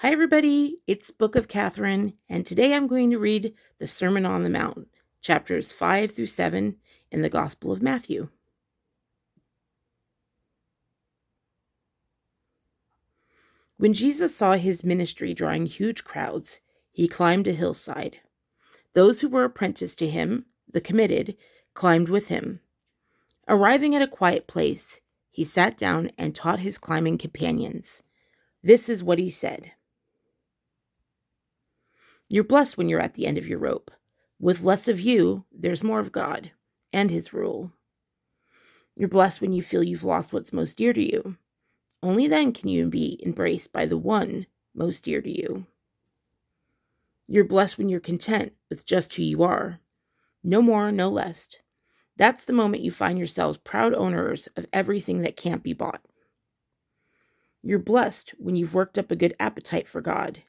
Hi, everybody. It's Book of Katherine, and today I'm going to read the Sermon on the Mount, chapters 5 through 7 in the Gospel of Matthew. When Jesus saw his ministry drawing huge crowds, he climbed a hillside. Those who were apprenticed to him, the committed, climbed with him. Arriving at a quiet place, he sat down and taught his climbing companions. This is what he said. You're blessed when you're at the end of your rope. With less of you, there's more of God and his rule. You're blessed when you feel you've lost what's most dear to you. Only then can you be embraced by the one most dear to you. You're blessed when you're content with just who you are. No more, no less. That's the moment you find yourselves proud owners of everything that can't be bought. You're blessed when you've worked up a good appetite for God.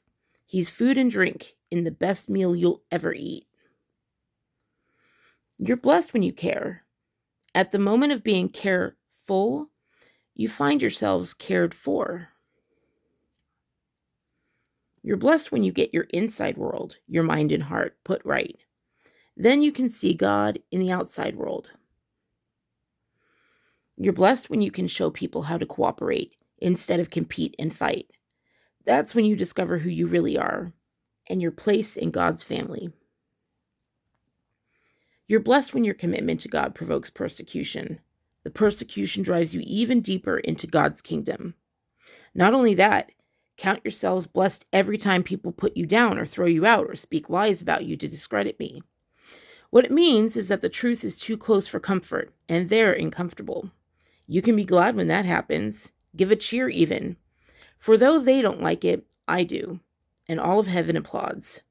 He's food and drink in the best meal you'll ever eat. You're blessed when you care. At the moment of being careful, you find yourselves cared for. You're blessed when you get your inside world, your mind and heart, put right. Then you can see God in the outside world. You're blessed when you can show people how to cooperate instead of compete and fight. That's when you discover who you really are and your place in God's family. You're blessed when your commitment to God provokes persecution. The persecution drives you even deeper into God's kingdom. Not only that, count yourselves blessed every time people put you down or throw you out or speak lies about you to discredit me. What it means is that the truth is too close for comfort, and they're uncomfortable. You can be glad when that happens. Give a cheer even. For though they don't like it, I do, and all of heaven applauds.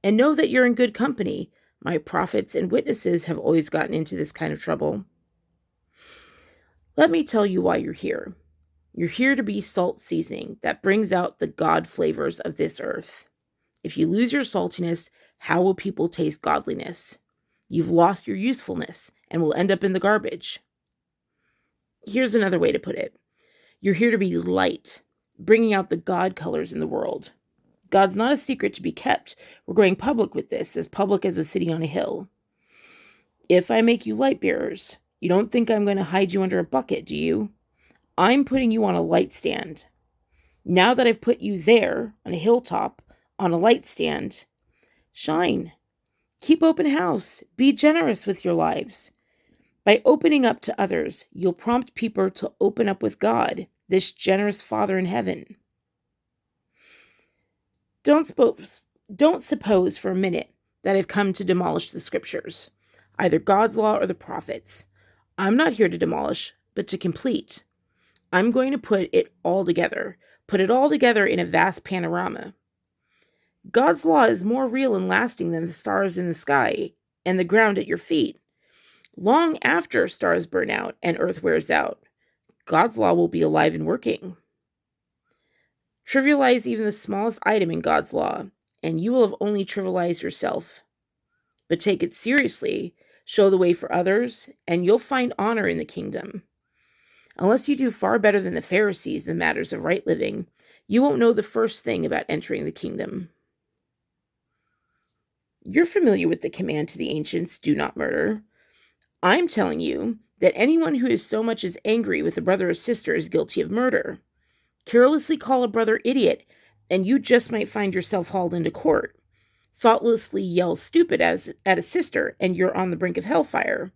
And know that you're in good company. My prophets and witnesses have always gotten into this kind of trouble. Let me tell you why you're here. You're here to be salt seasoning that brings out the God flavors of this earth. If you lose your saltiness, how will people taste godliness? You've lost your usefulness and will end up in the garbage. Here's another way to put it. You're here to be light, bringing out the God colors in the world. God's not a secret to be kept. We're going public with this, as public as a city on a hill. If I make you light bearers, you don't think I'm going to hide you under a bucket, do you? I'm putting you on a light stand. Now that I've put you there, on a hilltop, on a light stand, shine. Keep open house. Be generous with your lives. By opening up to others, you'll prompt people to open up with God, this generous Father in heaven. Don't suppose for a minute that I've come to demolish the scriptures, either God's law or the prophets. I'm not here to demolish, but to complete. I'm going to put it all together in a vast panorama. God's law is more real and lasting than the stars in the sky and the ground at your feet. Long after stars burn out and earth wears out, God's law will be alive and working. Trivialize even the smallest item in God's law, and you will have only trivialized yourself. But take it seriously, show the way for others, and you'll find honor in the kingdom. Unless you do far better than the Pharisees in matters of right living, you won't know the first thing about entering the kingdom. You're familiar with the command to the ancients, do not murder. I'm telling you that anyone who is so much as angry with a brother or sister is guilty of murder. Carelessly call a brother idiot, and you just might find yourself hauled into court. Thoughtlessly yell stupid at a sister, and you're on the brink of hellfire.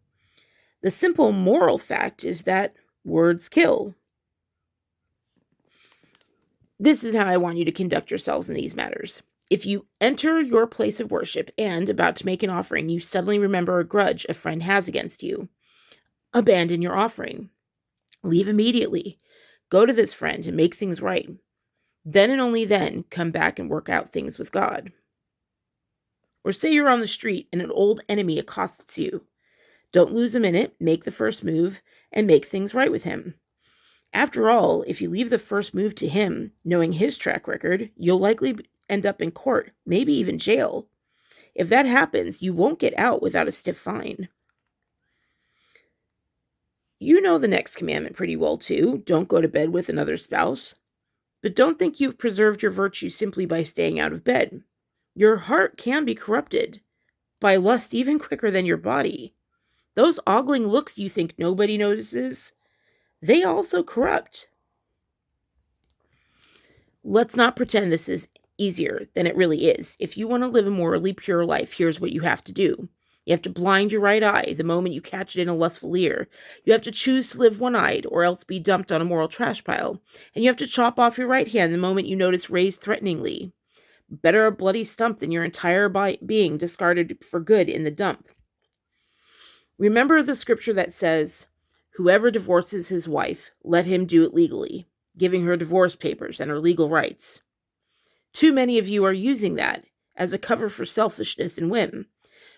The simple moral fact is that words kill. This is how I want you to conduct yourselves in these matters. If you enter your place of worship and, about to make an offering, you suddenly remember a grudge a friend has against you, abandon your offering. Leave immediately. Go to this friend and make things right. Then and only then come back and work out things with God. Or say you're on the street and an old enemy accosts you. Don't lose a minute, make the first move, and make things right with him. After all, if you leave the first move to him, knowing his track record, you'll likely end up in court, maybe even jail. If that happens, you won't get out without a stiff fine. You know the next commandment pretty well, too. Don't go to bed with another spouse. But don't think you've preserved your virtue simply by staying out of bed. Your heart can be corrupted by lust even quicker than your body. Those ogling looks you think nobody notices, they also corrupt. Let's not pretend this is easier than it really is. If you want to live a morally pure life, here's what you have to do. You have to blind your right eye the moment you catch it in a lustful ear. You have to choose to live one-eyed or else be dumped on a moral trash pile. And you have to chop off your right hand the moment you notice raised threateningly. Better a bloody stump than your entire being discarded for good in the dump. Remember the scripture that says, "Whoever divorces his wife, let him do it legally," giving her divorce papers and her legal rights. Too many of you are using that as a cover for selfishness and whim,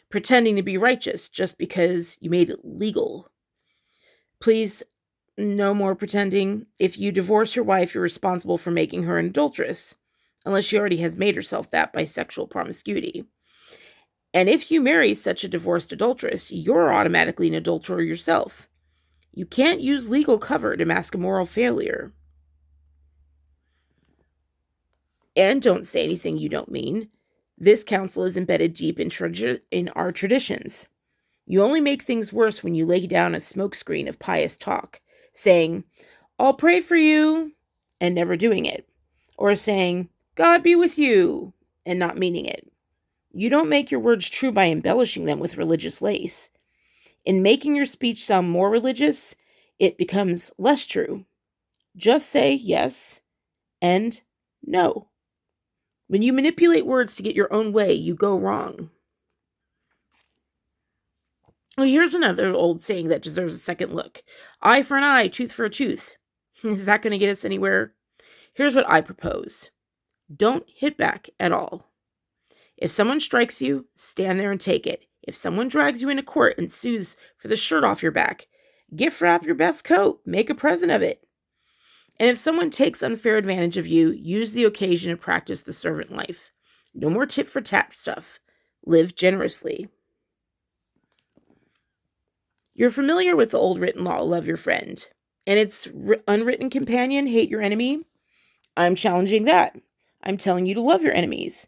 pretending to be righteous just because you made it legal. Please, no more pretending. If you divorce your wife, you're responsible for making her an adulteress, unless she already has made herself that by sexual promiscuity. And if you marry such a divorced adulteress, you're automatically an adulterer yourself. You can't use legal cover to mask a moral failure. And don't say anything you don't mean. This counsel is embedded deep in our traditions. You only make things worse when you lay down a smokescreen of pious talk, saying, "I'll pray for you," and never doing it. Or saying, "God be with you," and not meaning it. You don't make your words true by embellishing them with religious lace. In making your speech sound more religious, it becomes less true. Just say yes and no. When you manipulate words to get your own way, you go wrong. Well, here's another old saying that deserves a second look. Eye for an eye, tooth for a tooth. Is that going to get us anywhere? Here's what I propose. Don't hit back at all. If someone strikes you, stand there and take it. If someone drags you into court and sues for the shirt off your back, gift wrap your best coat, make a present of it. And if someone takes unfair advantage of you, use the occasion to practice the servant life. No more tit for tat stuff. Live generously. You're familiar with the old written law, love your friend, and its unwritten companion, hate your enemy. I'm challenging that. I'm telling you to love your enemies.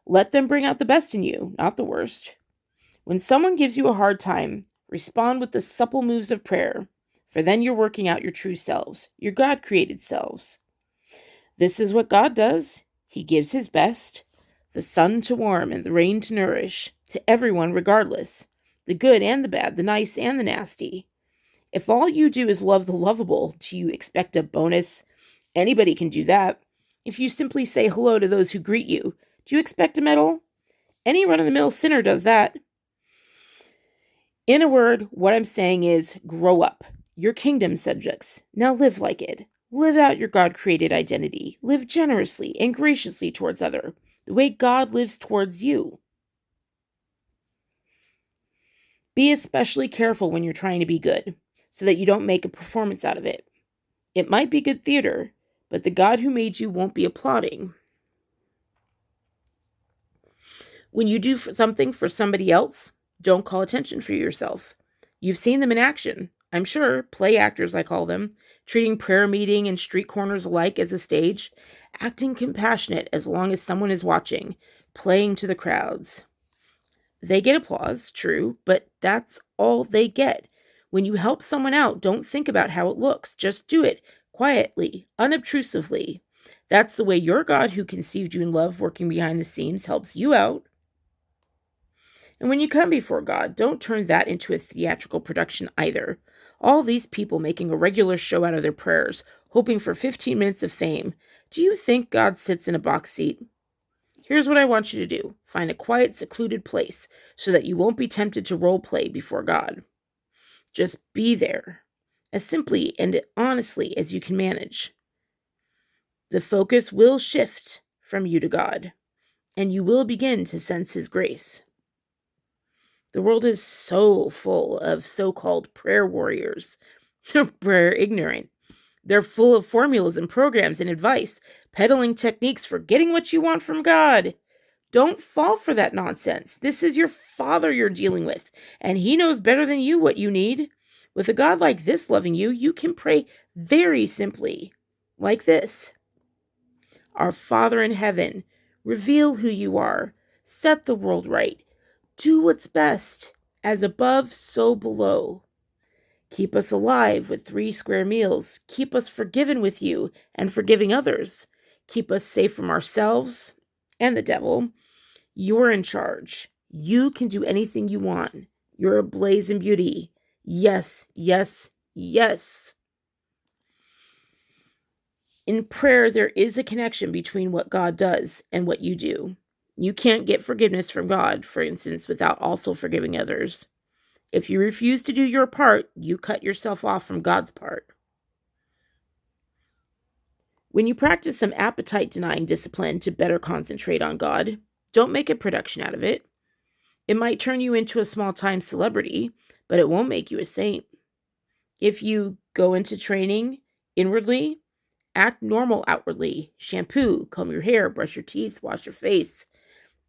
Let them bring out the best in you, not the worst. When someone gives you a hard time, respond with the supple moves of prayer, for then you're working out your true selves, your God-created selves. This is what God does. He gives his best, the sun to warm and the rain to nourish, to everyone regardless, the good and the bad, the nice and the nasty. If all you do is love the lovable, do you expect a bonus? Anybody can do that. If you simply say hello to those who greet you, do you expect a medal? Any run-of-the-mill sinner does that. In a word, what I'm saying is, grow up. You're kingdom subjects. Now live like it. Live out your God-created identity. Live generously and graciously towards others, the way God lives towards you. Be especially careful when you're trying to be good, so that you don't make a performance out of it. It might be good theater, but the God who made you won't be applauding. When you do something for somebody else, don't call attention for yourself. You've seen them in action, I'm sure, play actors I call them, treating prayer meeting and street corners alike as a stage, acting compassionate as long as someone is watching, playing to the crowds. They get applause, true, but that's all they get. When you help someone out, don't think about how it looks. Just do it quietly, unobtrusively. That's the way your God who conceived you in love, working behind the scenes, helps you out. And when you come before God, don't turn that into a theatrical production either. All these people making a regular show out of their prayers, hoping for 15 minutes of fame. Do you think God sits in a box seat? Here's what I want you to do. Find a quiet, secluded place so that you won't be tempted to role play before God. Just be there, as simply and honestly as you can manage. The focus will shift from you to God, and you will begin to sense his grace. The world is so full of so-called prayer warriors. They're prayer ignorant. They're full of formulas and programs and advice, peddling techniques for getting what you want from God. Don't fall for that nonsense. This is your Father you're dealing with, and he knows better than you what you need. With a God like this loving you, you can pray very simply, like this. Our Father in heaven, reveal who you are. Set the world right. Do what's best. As above, so below. Keep us alive with 3 square meals. Keep us forgiven with you and forgiving others. Keep us safe from ourselves and the devil. You're in charge. You can do anything you want. You're ablaze in beauty. Yes, yes, yes. In prayer, there is a connection between what God does and what you do. You can't get forgiveness from God, for instance, without also forgiving others. If you refuse to do your part, you cut yourself off from God's part. When you practice some appetite-denying discipline to better concentrate on God, don't make a production out of it. It might turn you into a small-time celebrity, but it won't make you a saint. If you go into training inwardly, act normal outwardly, shampoo, comb your hair, brush your teeth, wash your face.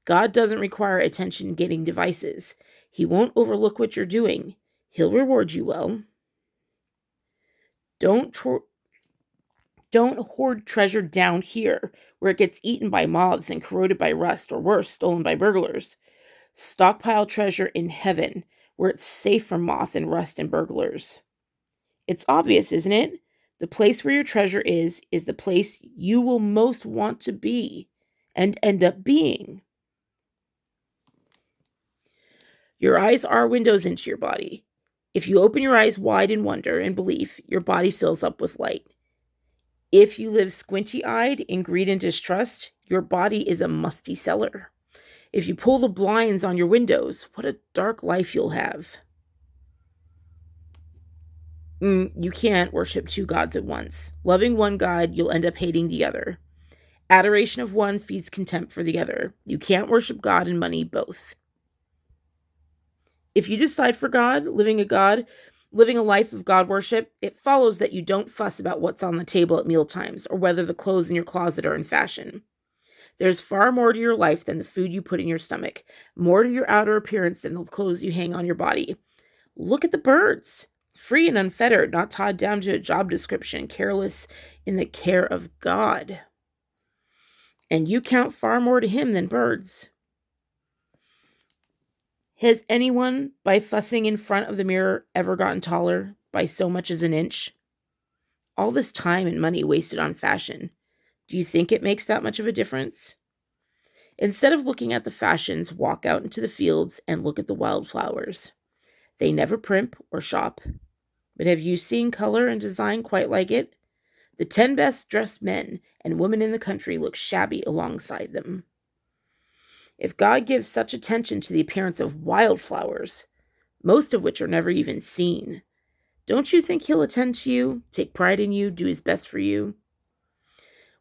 God doesn't require attention-getting devices. He won't overlook what you're doing. He'll reward you well. Don't hoard treasure down here, where it gets eaten by moths and corroded by rust, or worse, stolen by burglars. Stockpile treasure in heaven, where it's safe from moth and rust and burglars. It's obvious, isn't it? The place where your treasure is the place you will most want to be and end up being. Your eyes are windows into your body. If you open your eyes wide in wonder and belief, your body fills up with light. If you live squinty-eyed in greed and distrust, your body is a musty cellar. If you pull the blinds on your windows, what a dark life you'll have. You can't worship 2 gods at once. Loving one God, you'll end up hating the other. Adoration of one feeds contempt for the other. You can't worship God and money both. If you decide for God, living a life of God worship, it follows that you don't fuss about what's on the table at mealtimes or whether the clothes in your closet are in fashion. There's far more to your life than the food you put in your stomach, more to your outer appearance than the clothes you hang on your body. Look at the birds, free and unfettered, not tied down to a job description, careless in the care of God. And you count far more to him than birds. Has anyone, by fussing in front of the mirror, ever gotten taller by so much as an inch? All this time and money wasted on fashion. Do you think it makes that much of a difference? Instead of looking at the fashions, walk out into the fields and look at the wildflowers. They never primp or shop. But have you seen color and design quite like it? The 10 best dressed men and women in the country look shabby alongside them. If God gives such attention to the appearance of wildflowers, most of which are never even seen, don't you think he'll attend to you, take pride in you, do his best for you?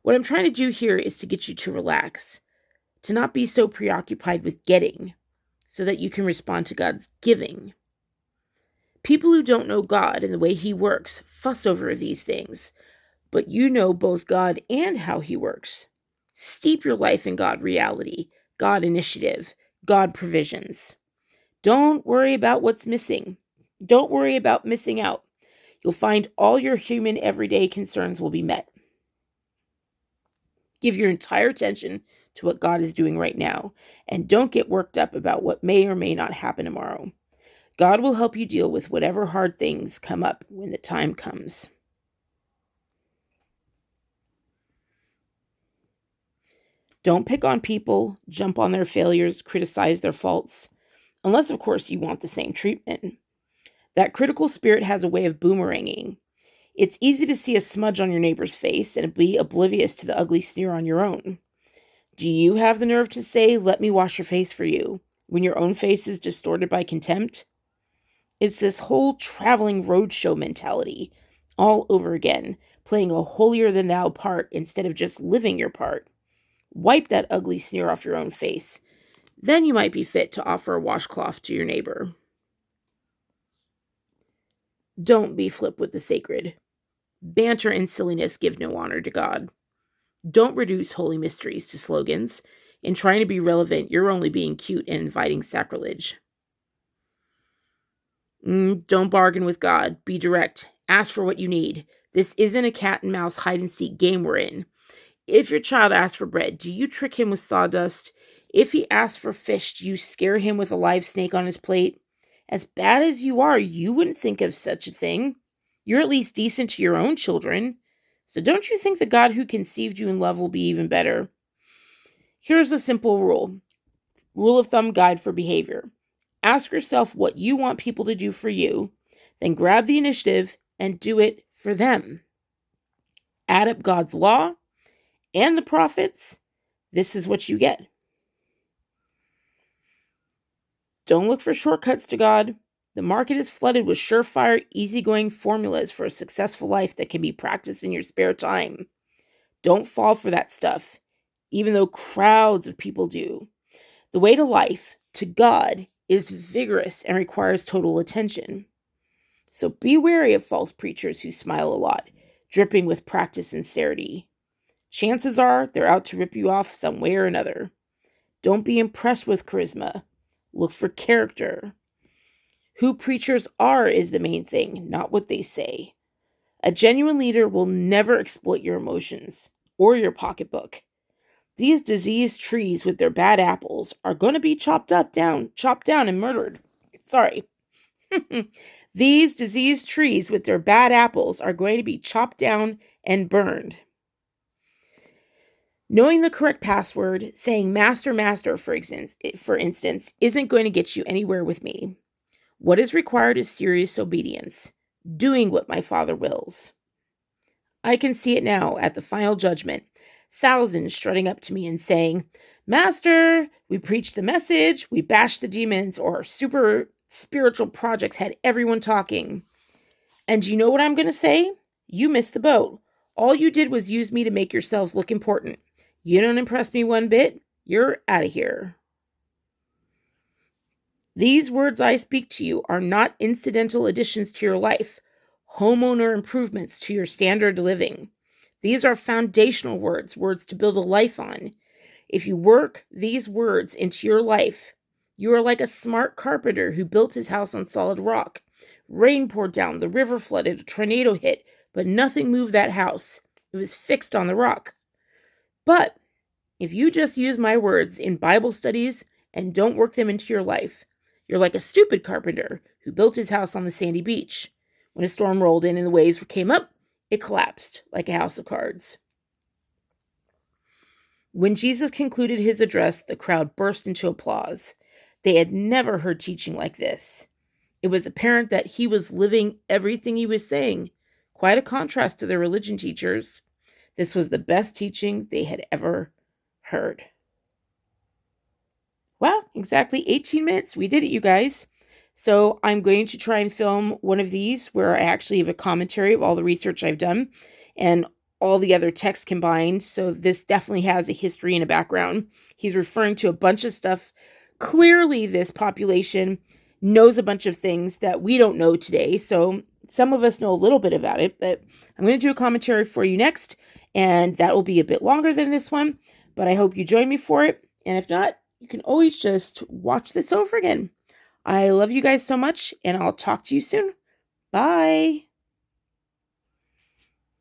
What I'm trying to do here is to get you to relax, to not be so preoccupied with getting, so that you can respond to God's giving. People who don't know God and the way he works fuss over these things, but you know both God and how he works. Steep your life in God reality, God initiative, God provisions. Don't worry about what's missing. Don't worry about missing out. You'll find all your human everyday concerns will be met. Give your entire attention to what God is doing right now, and don't get worked up about what may or may not happen tomorrow. God will help you deal with whatever hard things come up when the time comes. Don't pick on people, jump on their failures, criticize their faults, unless, of course, you want the same treatment. That critical spirit has a way of boomeranging. It's easy to see a smudge on your neighbor's face and be oblivious to the ugly sneer on your own. Do you have the nerve to say, "Let me wash your face for you," when your own face is distorted by contempt? It's this whole traveling roadshow mentality, all over again, playing a holier-than-thou part instead of just living your part. Wipe that ugly sneer off your own face. Then you might be fit to offer a washcloth to your neighbor. Don't be flip with the sacred. Banter and silliness give no honor to God. Don't reduce holy mysteries to slogans. In trying to be relevant, you're only being cute and inviting sacrilege. Don't bargain with God. Be direct. Ask for what you need. This isn't a cat and mouse hide and seek game we're in. If your child asks for bread, do you trick him with sawdust? If he asks for fish, do you scare him with a live snake on his plate? As bad as you are, you wouldn't think of such a thing. You're at least decent to your own children. So don't you think the God who conceived you in love will be even better? Here's a simple rule of thumb guide for behavior. Ask yourself what you want people to do for you, then grab the initiative and do it for them. Add up God's law and the prophets. This is what you get. Don't look for shortcuts to God. The market is flooded with surefire, easygoing formulas for a successful life that can be practiced in your spare time. Don't fall for that stuff, even though crowds of people do. The way to life, to God, is vigorous and requires total attention. So be wary of false preachers who smile a lot, dripping with practiced sincerity. Chances are they're out to rip you off some way or another. Don't be impressed with charisma. Look for character. Who preachers are is the main thing, not what they say. A genuine leader will never exploit your emotions or your pocketbook. These diseased trees with their bad apples are going to be chopped down and murdered. Sorry. These diseased trees with their bad apples are going to be chopped down and burned. Knowing the correct password, saying master, for instance, isn't going to get you anywhere with me. What is required is serious obedience, doing what my Father wills. I can see it now at the final judgment. Thousands strutting up to me and saying, Master, we preached the message, we bashed the demons, or our super spiritual projects had everyone talking. And you know what I'm going to say? You missed the boat. All you did was use me to make yourselves look important. You don't impress me one bit. You're out of here. These words I speak to you are not incidental additions to your life, homeowner improvements to your standard of living. These are foundational words to build a life on. If you work these words into your life, you are like a smart carpenter who built his house on solid rock. Rain poured down, the river flooded, a tornado hit, but nothing moved that house. It was fixed on the rock. But if you just use my words in Bible studies and don't work them into your life, you're like a stupid carpenter who built his house on the sandy beach. When a storm rolled in and the waves came up, it collapsed like a house of cards. When Jesus concluded his address, the crowd burst into applause. They had never heard teaching like this. It was apparent that he was living everything he was saying, quite a contrast to their religion teachers. This was the best teaching they had ever heard. Well, exactly 18 minutes. We did it, you guys. So I'm going to try and film one of these where I actually have a commentary of all the research I've done and all the other texts combined. So this definitely has a history and a background. He's referring to a bunch of stuff. Clearly, this population knows a bunch of things that we don't know today. So some of us know a little bit about it, but I'm going to do a commentary for you next, and that will be a bit longer than this one, but I hope you join me for it. And if not, you can always just watch this over again. I love you guys so much, and I'll talk to you soon. Bye.